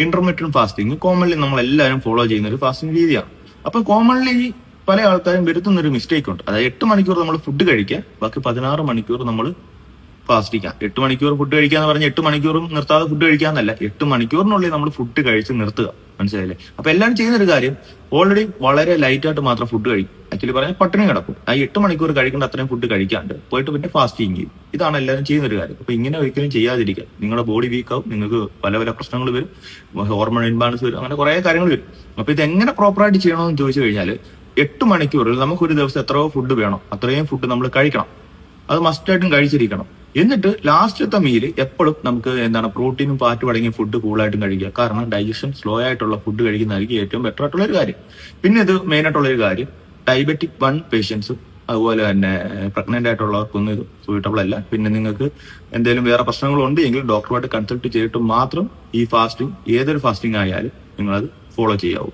Intermediate fasting commonly നമ്മൾ എല്ലാവരും follow ചെയ്യുന്ന ഒരു ഫാസ്റ്റിംഗ് രീതിയാണ്. അപ്പൊ കോമൺലി പല ആൾക്കാരും വരുത്തുന്ന ഒരു മിസ്റ്റേക്ക് ഉണ്ട്. അതായത് 8 മണിക്കൂർ നമ്മൾ ഫുഡ് കഴിക്കുക, ബാക്കി 16 മണിക്കൂർ നമ്മൾ ഫാസ്റ്റിക്കാം. 8 മണിക്കൂർ ഫുഡ് കഴിക്കാന്ന് പറഞ്ഞാൽ 8 മണിക്കൂറും നിർത്താതെ ഫുഡ് കഴിക്കാന്നല്ല, 8 മണിക്കൂറിനുള്ളിൽ നമ്മൾ ഫുഡ് കഴിച്ച് നിർത്തുക. മനസ്സിലായില്ലേ? അപ്പൊ എല്ലാവരും ചെയ്യുന്ന ഒരു കാര്യം ഓൾറെഡി വളരെ ലൈറ്റ് ആയിട്ട് മാത്രം ഫുഡ് കഴിക്കും. ആക്ച്വലി പറഞ്ഞാൽ പട്ടിണി കിടക്കും. ആ 8 മണിക്കൂർ കഴിക്കേണ്ട അത്രയും ഫുഡ് കഴിക്കാണ്ട് പോയിട്ട് പിന്നെ ഫാസ്റ്റിംഗ് ചെയ്യും. ഇതാണ് എല്ലാവരും ചെയ്യുന്ന ഒരു കാര്യം. അപ്പൊ ഇങ്ങനെ ഒരിക്കലും ചെയ്യാതിരിക്കുക. നിങ്ങളുടെ ബോഡി വീക്ക് ആവും, നിങ്ങൾക്ക് പല പല പ്രശ്നങ്ങൾ വരും, ഹോർമോൺ ഇൻബാലൻസ് വരും, അങ്ങനെ കുറെ കാര്യങ്ങൾ വരും. അപ്പൊ ഇത് എങ്ങനെ പ്രോപ്പറായിട്ട് ചെയ്യണമെന്ന് ചോദിച്ചു കഴിഞ്ഞാൽ 8 മണിക്കൂറിൽ നമുക്കൊരു ദിവസം എത്രയോ ഫുഡ് വേണം അത്രയും ഫുഡ് നമ്മൾ കഴിക്കണം. അത് മസ്റ്റായിട്ടും കഴിച്ചിരിക്കണം. എന്നിട്ട് ലാസ്റ്റത്തെ മീല് എപ്പോഴും നമുക്ക് പ്രോട്ടീനും ഫാറ്റും അടങ്ങിയ ഫുഡ് കൂടുതലായിട്ടും കഴിക്കുക. കാരണം ഡൈജഷൻ സ്ലോ ആയിട്ടുള്ള ഫുഡ് കഴിക്കുന്നതായിരിക്കും ഏറ്റവും ബെറ്റർ ആയിട്ടുള്ള ഒരു കാര്യം. പിന്നെ ഇത് മെയിൻ ആയിട്ടുള്ള ഒരു കാര്യം, ഡയബറ്റിക് 1 പേഷ്യൻസും അതുപോലെ തന്നെ പ്രഗ്നന്റ് ആയിട്ടുള്ളവർക്കൊന്നും ഇത് സൂട്ടബിൾ അല്ല. പിന്നെ നിങ്ങൾക്ക് എന്തെങ്കിലും വേറെ പ്രശ്നങ്ങളുണ്ട് എങ്കിൽ ഡോക്ടറുമായിട്ട് കൺസൾട്ട് ചെയ്തിട്ട് മാത്രം ഈ ഫാസ്റ്റിംഗ് ഏതൊരു ഫാസ്റ്റിംഗ് ആയാലും നിങ്ങളത് ഫോളോ ചെയ്യാവൂ.